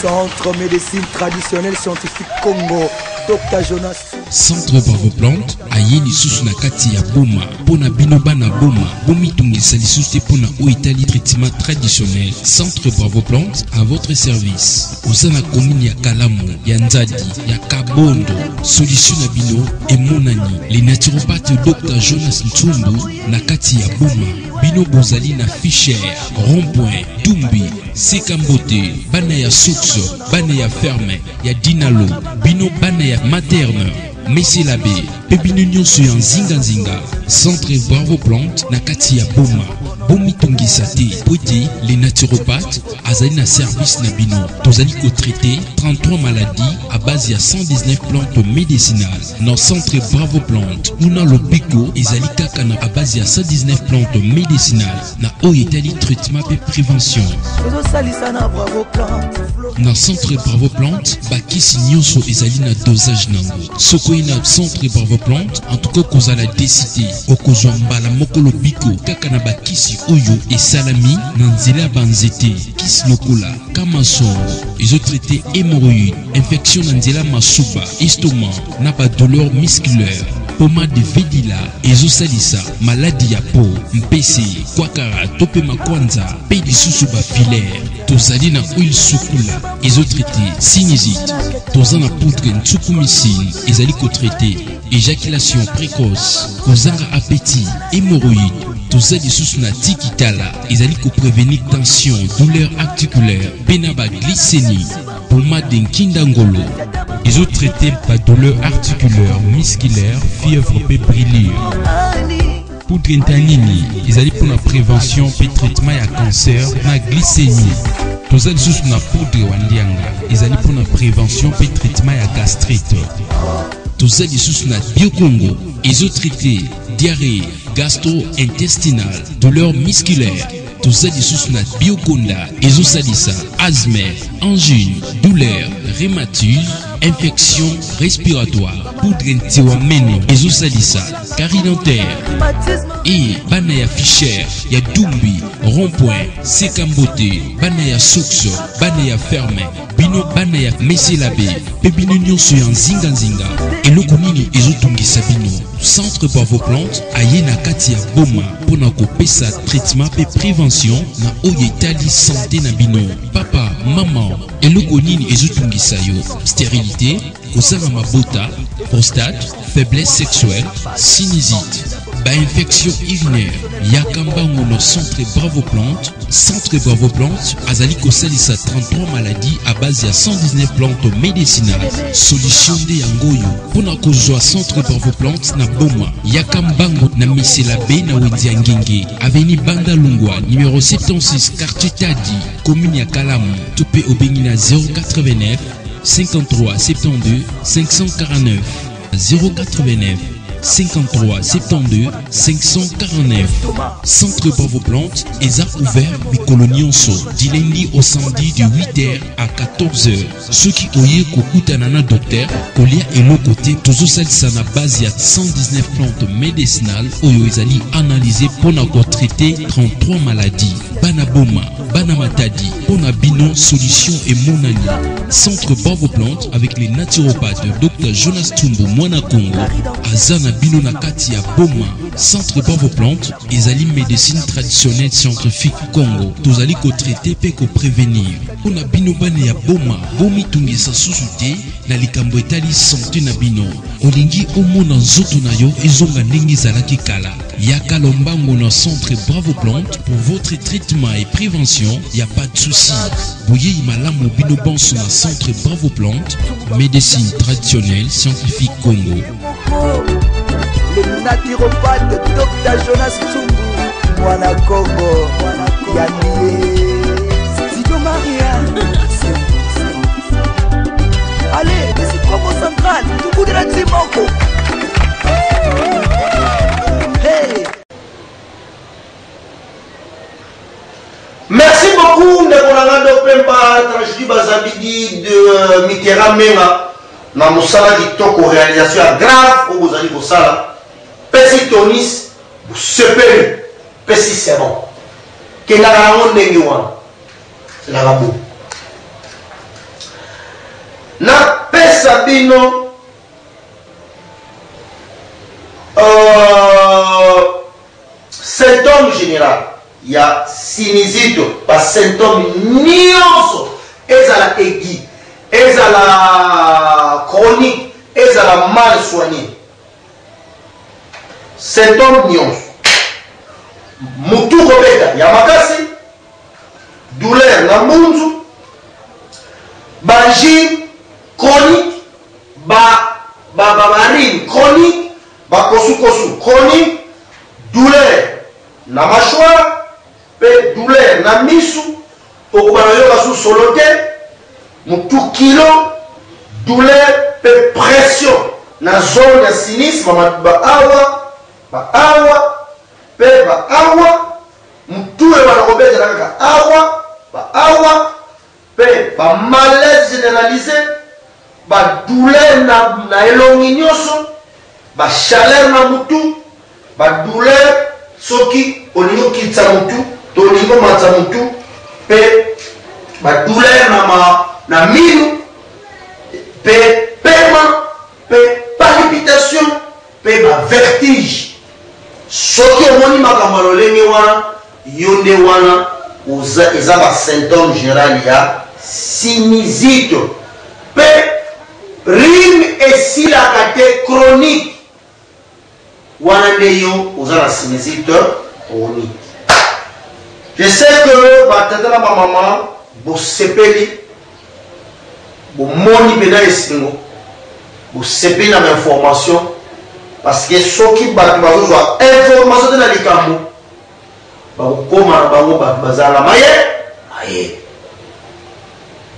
Centre médecine traditionnelle scientifique Congo, Dr Jonas. Centre Bravo Plante, ayeni susu na kati ya boma, pona binoba na boma, bomi tungisa lisuste pona oitali traitement traditionnel. Centre Bravo Plante à votre service. Osana commune ya Kalamu, ya Nzadi, ya Kabondo, solution na bino et monani. Les naturopathes Dr Jonas Ntumbu na kati ya boma. Bino bozali na Fischer, Rond-Point, Tumbi, Sekambote, bana ya Soxo, bana ya Ferme, ya Dinalo, bino bana ya Materne, Messie Labé, Pebino nyonso ya Nzinga, Centre Bravo Plante, na kati ya Boma, Bomi Tongisate, Poté, les naturopathes, azali na service na bino, tozali ko traiter 33 maladies à base ya 119 plantes médicinales. Dans centre Bravo Plante, una lobiko ezali kaka na base ya 119 plantes médicinales. Na oyetali traitement et prévention. Dans centre Bravo Plante, bakisi nyonso ezali na dosage nango. Sokoi na centre Bravo Plante, en tout cas kozala décidé. Okozwa mbala mokolo biko kaka na bakisi oyo et salami nanzela banzete. Kis lokola, kamasoro, ils ont traité hémorroïdes, infection nanzela masuba, estomac, na ba douleur musculaire. Pommade de Vedila, Ezosalisa, maladie à peau, mpese, kwakara, tope makwanza, pedi susuba filaire, tozali na huile sukula, ezotraité, sinusite, tozana poudre nsukumicine, ezaliko traité, éjaculation précoce, kozanga appétit, hémorroïde, tozali susu na tikitala, ezaliko prévenir tension, douleur articulaire, penaba glycémie, pommade nkindangolo. Ils ont traité par douleur articulaire, musculaire, fièvre et brûlure. Poudre intanini, ils allaient pour la prévention et traitement à cancer, la glycémie. Tous les sous na poudre wandianga, ils allaient pour la prévention et traitement à gastrite. Tous les sous na biocongo, ils ont traité diarrhée, gastro-intestinale, douleur musculaire. Tous les sous na bioconda, ils ont salissa, asthme, angine, douleur, rhumatisme, infection respiratoire, poudre ntiwamene, ezosalisa, carie dentaire, et banaya fichère, ya dumbi, rond-point, sekambote, banaya soukso, banaya ferme, bino banaya meselabe, pebino nyonso ya nzinga, et lokonini ezotungisa bino. Centre Bravo Plante, aye na kati ya boma, pona kopesa traitement et prévention, na oyetali santé na bino. Papa, maman, et lokonini ezotungisa yo. Stérilité, kozanga mabota, prostate, faiblesse sexuelle, sinusite, infection urinaire, yakambango no centre Bravo Plante. Centre Bravo Plante, azali kosalisa 33 maladies à base ya 119 plantes médicinales. Solution de yangoyo, pona kozwa centre Bravo Plante na boma, yakambango na misela be na wendia ngenge, avenue Banda Lungwa, numéro 76, quartier Tadi, commune ya Kalamu, topé au Benina 089 53 72 549 089 53 72 549. Centre Bravo Plante, Eza ouvert Bikolonionso, du lundi au samedi de 8h à 14h. Ceux qui oye Kokutanana docteur, Kolia et l'autre côté, toujours celle na base ya 119 plantes médicinales, Oyo Ezali analysé pour nous traiter 33 maladies. Banaboma, Banamatadi, Bonabino, solution et monani. Centre Bravo Plante avec les naturopathes Dr Jonas Tumbo Mwana Congo, Azana Bino Nakati à Boma. Centre Bravo Plante, Ezali médecine traditionnelle scientifique Congo. Tozali ko traiter pe ko prévenir. Pona bino bane ya Boma, bomi tungisa susute na likambo etali santé na bino. Olingi omona nzoto na yo ezonga ndenge zalaki kala. Yaka lombango na centre Bravo Plante pour votre traitement et prévention, y a pas de souci. Boye imalamu bino banso na centre Bravo Plante, médecine traditionnelle scientifique Congo. Le naturopathe Dr Jonas Tumbu Mwana Congo Yannié Studio Maria. Allez, c'est promo central, tout bout de la Timonko. Hey. Merci beaucoup Ndekonanga Pemba Tragédie Bazabidi de Mitterrand Menga na musala kitoko réalisation grave au Bozali Bosala. Pesi tonis sepeli pesi c'est bon que na rango ndenge wana c'est la rabo na pesa bino symptôme général il y a sinusite pas symptôme nyonso ezala aigu ezala chronique ezala mal soigné. Symptômes nyonso mutu kobeta ya makasi, douleur na munzu, bangi chronique, barine chronique, bakosu chronique, douleur na mâchoire, pe douleur na misu, okubana yo basu solote, mutu kilo, douleur pe pression na zone ya sinistre ba awa pe ba awa mutu e ba robeza kaka awa pe ba malaise généralisé ba douleur na elongi nyonso ba chaleur na mutu ba douleur soki olingo kitsa mutu to olingo matsa mutu pe ba douleur na minu pe paiement pe palpitation pe ba vertige soki omoni makambo lolenge wana yo nde wana eza ba symptôme général ya sinusite pe rime esilaka te chronique wana nde yo oza na sinusite chronique. Je sais que batata na bamama bosepeli bomoni mpena esingo bosepeli na bainformation parce que soki bato bazozwa information te na likambo bakokoma na bango bato bazala maye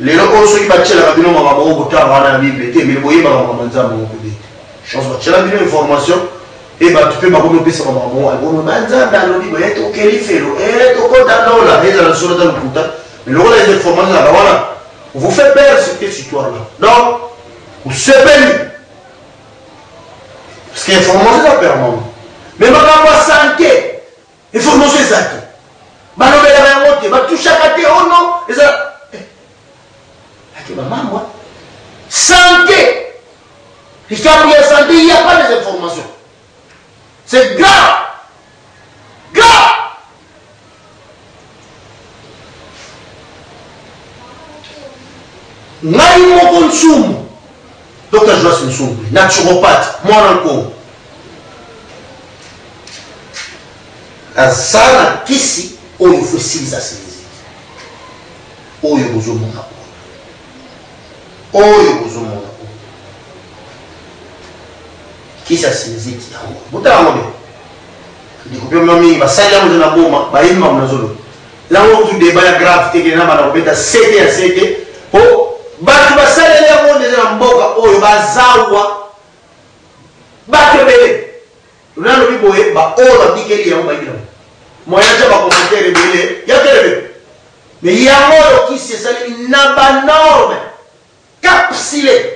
lelo oyo soki batielaka bino makambo oyo botala wana ya bible te mele boyebaka makambo nzambe moko te chance batiela bino information e bato mpe bakomi opesa makambo albomi banzambe alobi boye tokeli felo tokota lola ezala lisolo ta lokuta mais lokola les informations zaka wana vous fait peur cette histoire-là. Donc, vous sepeli. Parce que l'information est permanente. Mais ma santé, l'information est exacte. Ma nouvelle est remontée, ma touche à côté, oh non, et ça. Maman, santé. Et quand il y a santé, il n'y a pas les informations. C'est grave. Grave. Ngai moko nsumu Dr. Joas Nsumu naturopathe mwana nkongo azana kisi oyo fo silisa siniziki oyo bozomona kisi ya siniziki yango botala ngobe ndikopema mingi basali yango na boma bayini mamu nazolo lango kutu deba ya grave tekele na bana kobeta sete ya sete po bato basaleli yango ndenge na mboka oyo bazawa bato ebele nalobi boye baoyo babikeli yango bayibi nango moyen tya bakommentaire ebele ya telebe mais yango oyo kisi esaleli na banorme capsule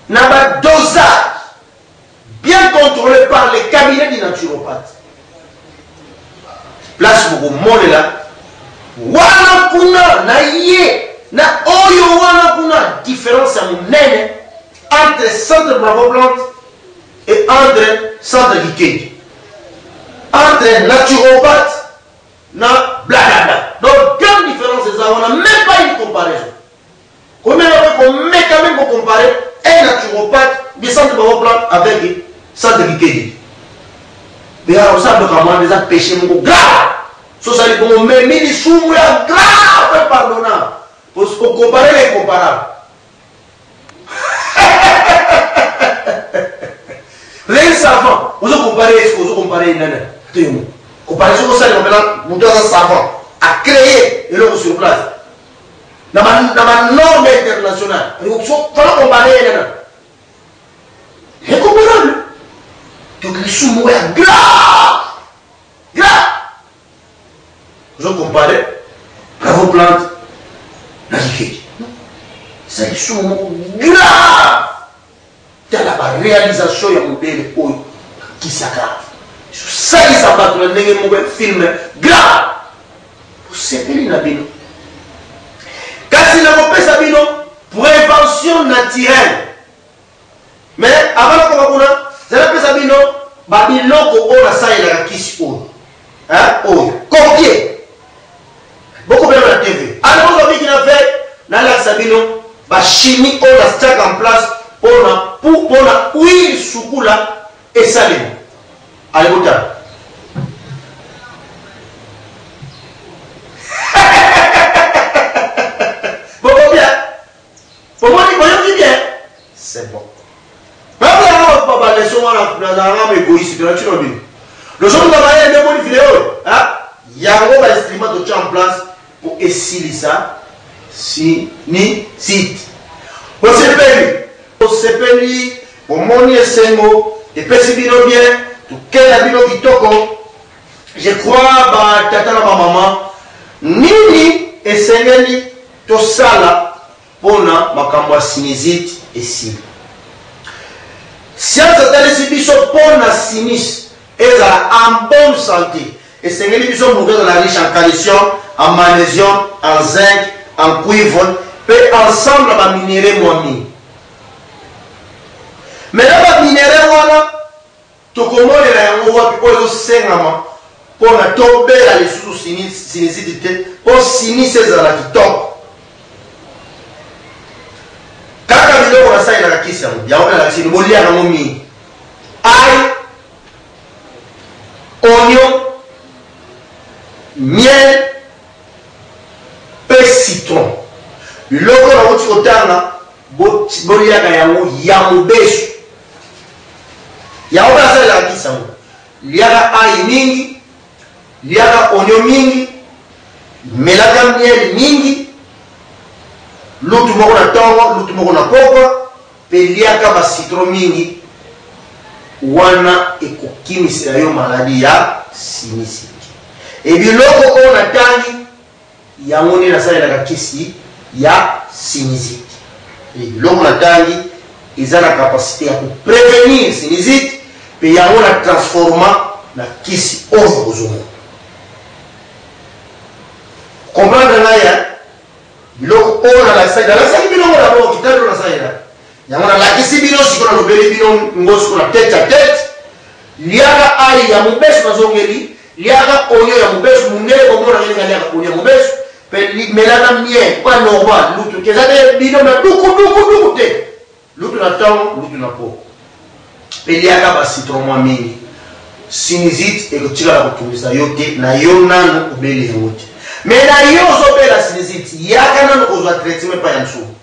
na badosage bien contrôlé par les cabinets du naturopathe place bokomonela wana kuna na ye na oyo wana kuna différence ya monene entre centre Bravo Plante et entre centre Kikedi, entre naturopathe na blagada. Donc grande différence c'est ça, on n'a même pas une comparaison. Combien on met quand même pour comparer un naturopathe du centre Bravo Plante avec centre Kikedi. Mais alors ça peut comment déjà péché mon grave. Ça dit qu'on met mini sous grave pardonnable. Pour comparer l'incomparable. Les savants, vous comparez ce que vous comparez une comparer ce que vous avez maintenant, un savant à créer et le sur place. Dans ma norme internationale, il faut comparer une incomparable. Donc les sous-mots sont grave. Vous comparez Bravo Plante. C'est un souvent grave. C'est la réalisation de modèle qui s'aggrave. Ça qui s'abat dans le film grave. Pour s'épeler la bino. Quand il a coupé sa bino, prévention naturelle. Mais avant de commencer, c'est la pesa bino, babino ko ona sa ila kisi o. Hein? O. Copier. Beaucoup de la TV. Alors, vous avez fait dans la Sabino, la chimie, on a stack en place, on a huile soukoula et salé. Allez, vous avez. Beaucoup bien. Pour moi, il bien. C'est bon. Mais vous avez pas de leçon dans la égoïste, de la tuerie. Le jour où vous avez une bonne vidéo, il y a un instrument de en place pour essayer ça. Si, ni, site. Bosepeli, omoni esengo, epesi bino bien, tukela bino kitoko. Je crois ba tata na ba maman nini esengeli tosala pona makambo ya sinusite esili. Science atalisi biso pona sinus ezala en bonne santé. Esengeli biso mourir la riche en calcium, en magnésium, en zinc, en cuivre, pe ensemble ba minéraux moami. Mais là ba minéraux wana tokomolela yango wapi oyo sengama pona tobela lisusu sinusite te po sinus ezala kitoko. Kaka biloko na sayi na kisa yango na kisi bolia na momi ail, oignon, miel, pe citron. Biloko na wuti kotanga bolia ka yango ya mobesu. Yango na sayi na kisa liaka ail mingi, liaka oignon mingi, melaka miel mingi, lutu moko na tongo, lutu moko na pokwa, pe liaka ba citron mingi, wana ekokimisela yo maladi ya sinusite. E biloko oyo na tangi yango nde nasalelaka kisi ya sinusite. E biloko na tangi eza na kapasité ya koprevenir sinusite, pe yango na transforma na kisi oyo ozomona. Comprendre naya biloko oyo nalasaki biloko na bo kitalo nasalela yango nalakisi bino sikoyo nalobeli bino ngo sikoyo na tete ya tete. Liaka ai ya mobesu nazongeli, liaka oignon ya mobesu mundele komona ngelinga liaka oignon ya mobesu, pe melaka miel kwa normal lutu keza te bino na duku te, lutu na tongo, lutu na po, pe liaka ba citron mwa mingi. Sinusite ekotikala kotumisa yo te na yo nano obeli yango te. Mais na yo ozobela sinusite yaka nano kozwa traitement pa ya msuku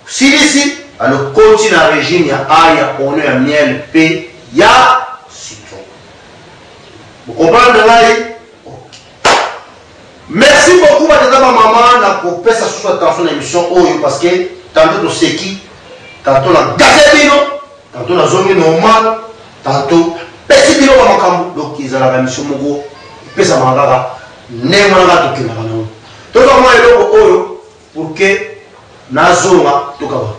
silisi alo continue na régime ya ail ya oignon ya miel pe ya citron. Vous comprenez là? Merci beaucoup batata ba maman na kopesa sous attention na émission oyo parce que tantôt to seki, tantôt na gazebino, tantôt na zongi normal, tantôt pesi bino ba makambo donc izala ba mission moko pesa mangaka nemona tokendaka nango tozokoma eloko oyo pour que nazonga tokaba.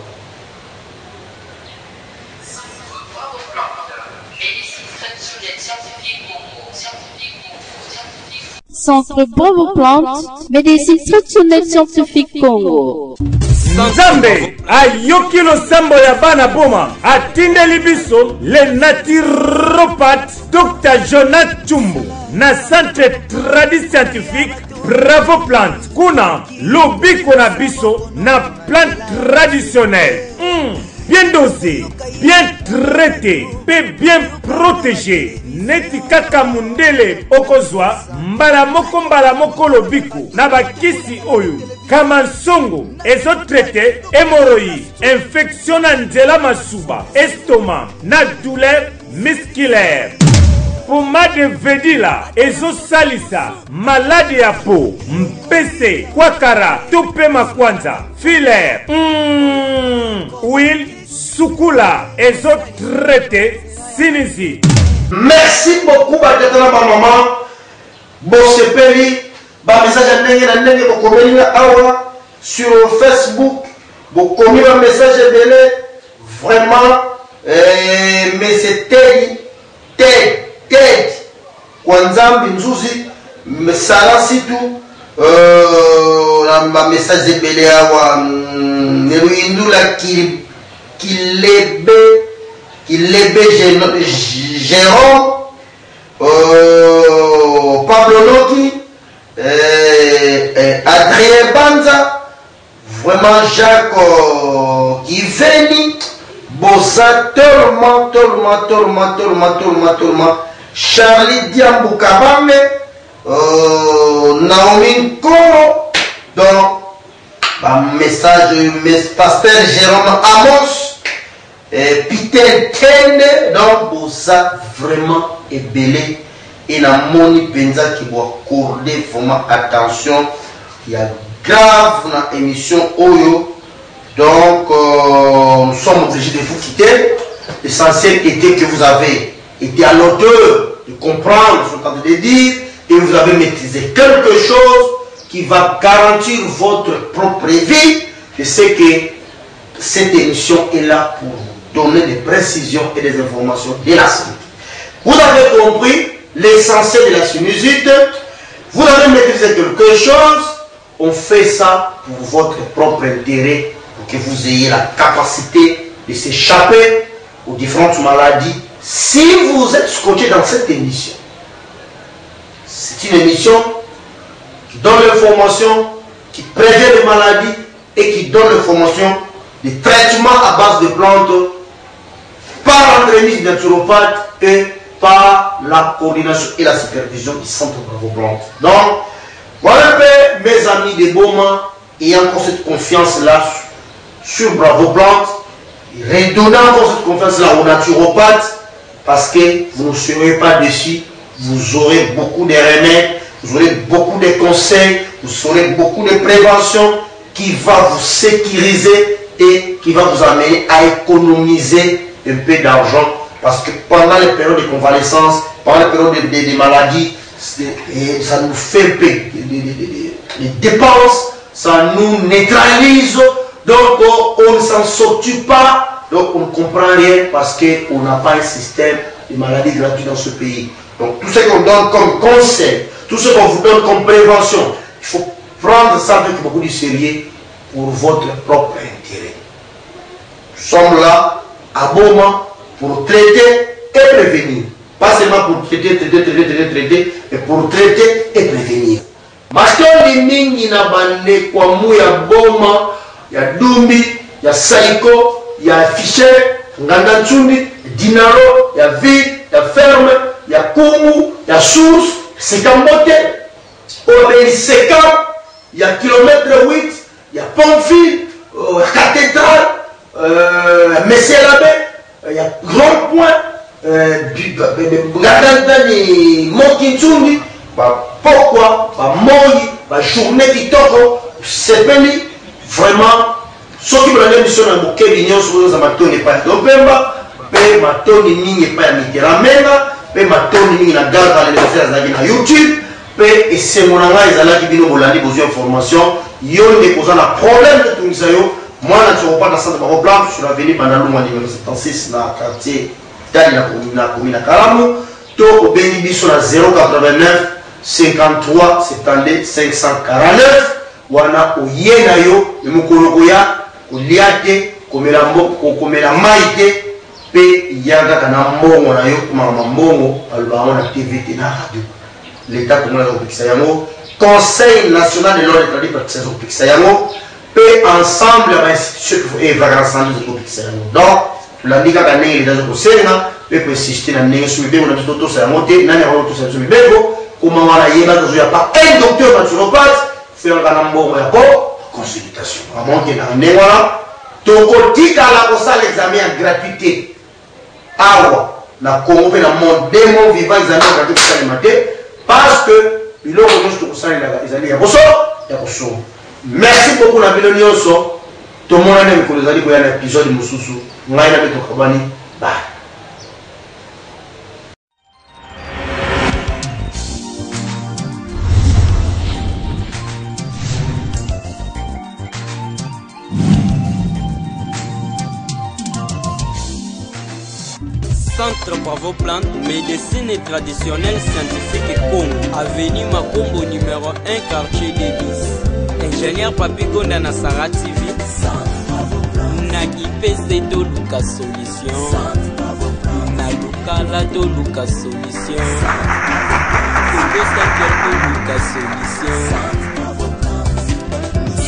Centre Bravo Plante, médecine traditionnelle scientifique Congo. Nzambe ayoki losambo ya bana boma atindeli biso le naturopathe Dr Jonathan Chumbu na centre tradit scientifique Bravo Plante kuna lobiko na biso na plante traditionnelle bien dosé, bien traité, bien protégé. Neti kaka mundele okozwa mbala moko lobiko na bakisi oyo kama nsongo ezo traité hémorroïde, infection na nzela masuba, estomac na douleur musculaire. Pomade vedila ezo salisa malade ya po, mpese, kwakara, tupe makwanza, filaire, huile, sukula ezo traité sinusite. Merci beaucoup batata na ba maman bosepeli ba message ya ndenge na ndenge bokomeli na awa sur Facebook bokomi ba message ebele vraiment mais c'était Ted kwa Nzambi Nzuzi sala situ na ba message ebele awa neluyindula Kilebe Jérôme, Pablo Noki, Adrien Banza, vraiment Jacques Kiveni, Bossa, tellement, Charlie Diambou Kabame, Naomi Koro, donc, message, pasteur Jérôme Amos, Peter Kende, donc pour ça vraiment est belé et la moni penza qui doit accorder vraiment attention. Il y a grave dans l'émission Oyo, donc sommes obligés de vous quitter. L'essentiel était que vous avez été à l'auteur de comprendre ce qu'on est de dire et vous avez maîtrisé quelque chose qui va garantir votre propre vie. Je sais que cette émission est là pour vous donner des précisions et des informations de la suite. Vous avez compris l'essentiel de la sinusite. Vous avez maîtrisé quelque chose. On fait ça pour votre propre intérêt, pour que vous ayez la capacité de s'échapper aux différentes maladies. Si vous êtes scotché dans cette émission, c'est une émission qui donne l'information, qui prévient les maladies et qui donne l'information des traitements à base de plantes par l'organisme naturopathe et par la coordination et la supervision du centre Bravo Plante. Donc, voilà un peu mes amis de Boma et encore cette confiance-là sur Bravo Plante. Redonnez encore cette confiance-là aux naturopathes parce que vous ne serez pas déçus. Vous aurez beaucoup de remèdes, vous aurez beaucoup de conseils, vous aurez beaucoup de prévention qui va vous sécuriser et qui va vous amener à économiser un peu d'argent. Parce que pendant les périodes de convalescence, pendant les périodes de maladies, ça nous fait un peu des dépenses, ça nous neutralise, donc on ne s'en sortit pas, donc on ne comprend rien parce qu'on n'a pas un système de maladies gratuites dans ce pays. Donc tout ce qu'on donne comme conseil, tout ce qu'on vous donne comme prévention, il faut prendre ça avec beaucoup de sérieux pour votre propre intérêt. Nous sommes là à Boma pour traiter et prévenir. Pas seulement pour traiter, mais pour traiter et prévenir. Mastoli mingi na bande kwa mu ya Boma, ya Dumbi, ya Saiko, ya Fisher, Nganda Ntsumbi, Dinaro, ya Ville, ya Ferme, ya Kungu, ya Source, Sekambote, Obéliseka, ya Kilomètre 8, ya Pamphile, ya Cathédrale, Messier Labbé, il y a Grand Point, Bougadantani, Mokintsumbi, pourquoi, Moi, journée qui toko, Sepeli, vraiment, ceux qui veulent l'émission à Bouquet, l'union sur les amateurs n'est pas d'Opemba, mais ma tonne n'est pas à Miteramena, mais ma tonne n'est pas à Garde à YouTube, et c'est mon engagement, ils allaient qui viennent au besoin d'informations, ils ont déposé un problème de tout ça. Moi, je ne suis pas dans le centre Bravo Plante, je suis venu pendant le mois numéro 76 dans le quartier de la commune de Kalamou. Au Bénibiso, à 089 53 72 549. Wana Oyenayo, le Mukologoya, Oliate, Komela Maïte, P. Yaga Kanambongo, Nayo, Mamambongo, Albaron, la TVT, la radio. L'État communal de Pixayamo, Conseil national de l'ordre établi par Pixayamo. Ensemble à l'institution et vacances de Pixayamo. Donc, la Liga Gané est dans le Sénat, peut persister dans le Sumibé, on a tout auto, c'est la montée, n'a rien autour, c'est le Sumibé. Comment on a yéba, il n'y a pas un docteur naturopathe, faire un ganambo, il n'y a pas consultation. On va monter dans le Néwala. Donc, on dit à la salle l'examen en gratuité. Awa, la Congo, la monde, démon vivant, ils allaient gratuité pour s'alimenter, parce que, il a reconnu que ça, ils allaient, il y a besoin. Merci beaucoup na bino nyonso. To mona na mikolo zali ko ya na épisode mususu. Ngai na beto kabani. Bye. Centre Bravo Plante, médecine traditionnelle scientifique Congo, avenue Makombo numéro 1, quartier des 10. Ingénieur Papi Gonda na Sarah TV. Na IPC to Luka Solution. Na Lukala to Luka Solution. Congo Saint-Pierre to Luka Solution.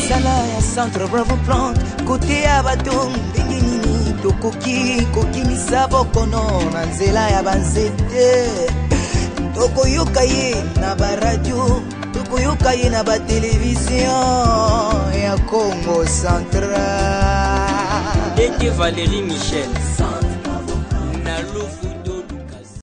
Sala ya Centre Bravo Plante, côté ya bato ndinginini tokoki misabokono na nzela ya banzete. Tokoyoka ye na baradio, tokoyoka ye na batelevizio ya Congo Central. Deke Valérie Michel na Louvre.